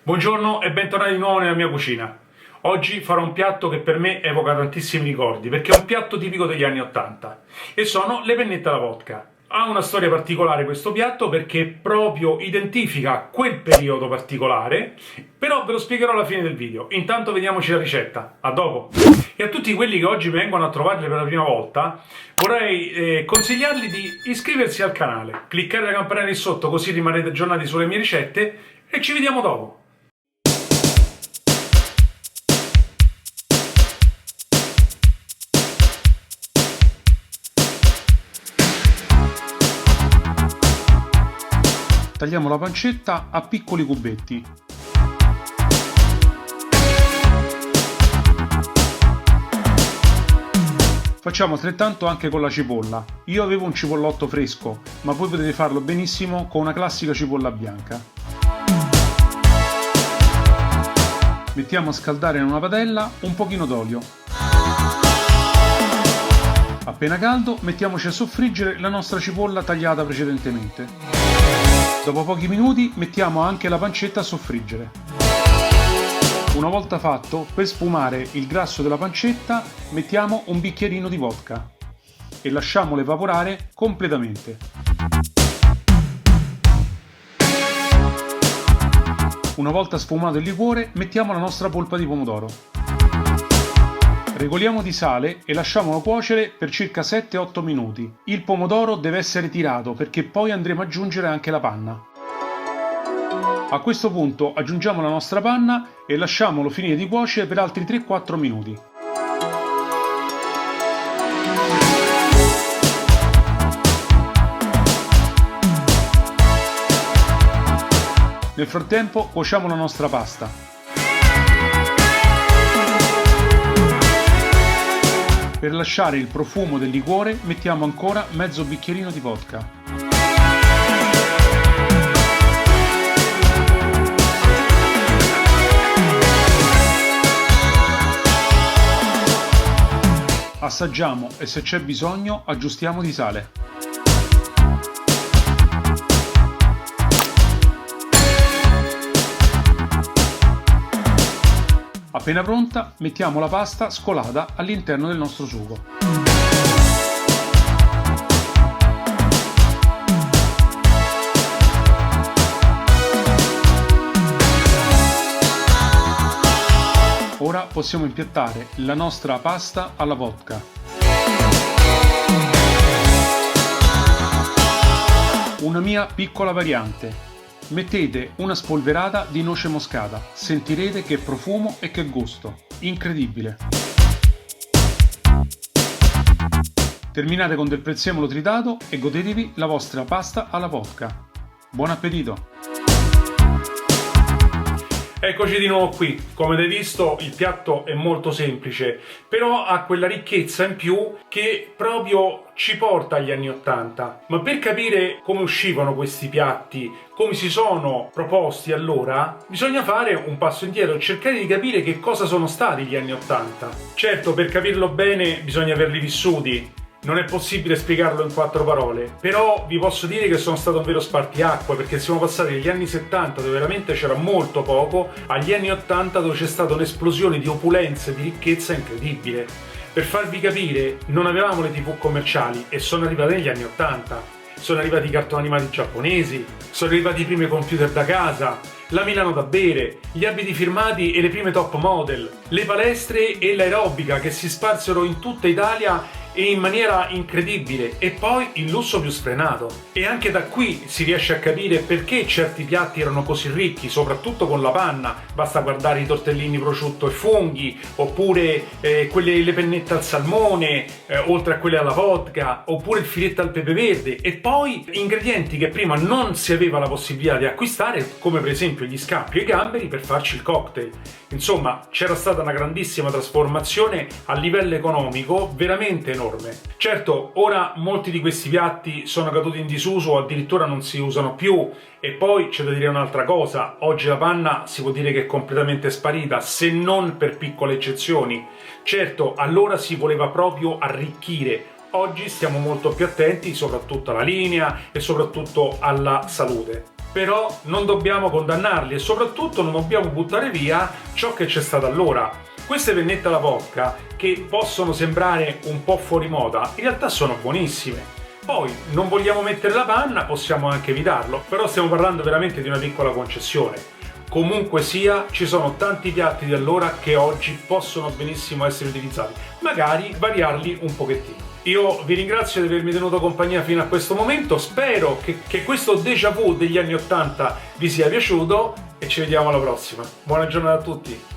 Buongiorno e bentornati di nuovo nella mia cucina. Oggi farò un piatto che per me evoca tantissimi ricordi, perché è un piatto tipico degli anni '80 e sono le pennette alla vodka. Ha una storia particolare questo piatto perché proprio identifica quel periodo particolare, però ve lo spiegherò alla fine del video. Intanto vediamoci la ricetta. A dopo! E a tutti quelli che oggi vengono a trovarle per la prima volta, vorrei consigliarli di iscriversi al canale, cliccare la campanella lì sotto così rimanete aggiornati sulle mie ricette e ci vediamo dopo. Tagliamo la pancetta a piccoli cubetti. Facciamo altrettanto anche con la cipolla. Io avevo un cipollotto fresco, ma voi potete farlo benissimo con una classica cipolla bianca. Mettiamo a scaldare in una padella un pochino d'olio. Appena caldo, mettiamoci a soffriggere la nostra cipolla tagliata precedentemente. Dopo pochi minuti mettiamo anche la pancetta a soffriggere. Una volta fatto, per sfumare il grasso della pancetta mettiamo un bicchierino di vodka e lasciamolo evaporare completamente. Una volta sfumato il liquore mettiamo la nostra polpa di pomodoro. Regoliamo di sale e lasciamolo cuocere per circa 7-8 minuti. Il pomodoro deve essere tirato perché poi andremo ad aggiungere anche la panna. A questo punto aggiungiamo la nostra panna e lasciamolo finire di cuocere per altri 3-4 minuti. Nel frattempo cuociamo la nostra pasta. Per lasciare il profumo del liquore mettiamo ancora mezzo bicchierino di vodka. Assaggiamo e se c'è bisogno aggiustiamo di sale. Appena pronta, mettiamo la pasta scolata all'interno del nostro sugo. Ora possiamo impiattare la nostra pasta alla vodka. Una mia piccola variante. Mettete una spolverata di noce moscata, sentirete che profumo e che gusto, incredibile! Terminate con del prezzemolo tritato e godetevi la vostra pasta alla vodka. Buon appetito! Eccoci di nuovo qui. Come avete visto il piatto è molto semplice, però ha quella ricchezza in più che proprio ci porta agli anni '80. Ma per capire come uscivano questi piatti, come si sono proposti allora, bisogna fare un passo indietro e cercare di capire che cosa sono stati gli anni '80. Certo, per capirlo bene bisogna averli vissuti. Non è possibile spiegarlo in 4 parole, però vi posso dire che sono stato un vero spartiacque perché siamo passati dagli anni '70 dove veramente c'era molto poco agli anni '80 dove c'è stata un'esplosione di opulenza e di ricchezza incredibile. Per farvi capire, non avevamo le TV commerciali e sono arrivate negli anni '80. Sono arrivati i cartoni animati giapponesi, sono arrivati i primi computer da casa, la Milano da bere, gli abiti firmati e le prime top model, le palestre e l'aerobica che si sparsero in tutta Italia e in maniera incredibile, e poi il lusso più sfrenato. E anche da qui si riesce a capire perché certi piatti erano così ricchi, soprattutto con la panna. Basta guardare i tortellini prosciutto e funghi, oppure le pennette al salmone, oltre a quelle alla vodka, oppure il filetto al pepe verde, e poi ingredienti che prima non si aveva la possibilità di acquistare, come per esempio gli scampi e i gamberi per farci il cocktail. Insomma, c'era stata una grandissima trasformazione a livello economico veramente enorme. Certo, ora molti di questi piatti sono caduti in disuso o addirittura non si usano più, e poi c'è da dire un'altra cosa: oggi la panna si può dire che è completamente sparita, se non per piccole eccezioni. Certo, allora si voleva proprio arricchire. Oggi stiamo molto più attenti soprattutto alla linea e soprattutto alla salute. però non dobbiamo condannarli e soprattutto non dobbiamo buttare via ciò che c'è stato allora. Queste pennette alla vodka, che possono sembrare un po' fuori moda, in realtà sono buonissime. Poi non vogliamo mettere la panna, possiamo anche evitarlo, però stiamo parlando veramente di una piccola concessione. Comunque sia, ci sono tanti piatti di allora che oggi possono benissimo essere utilizzati, magari variarli un pochettino. Io vi ringrazio di avermi tenuto compagnia fino a questo momento, spero che questo déjà vu degli anni 80 vi sia piaciuto e ci vediamo alla prossima. Buona giornata a tutti!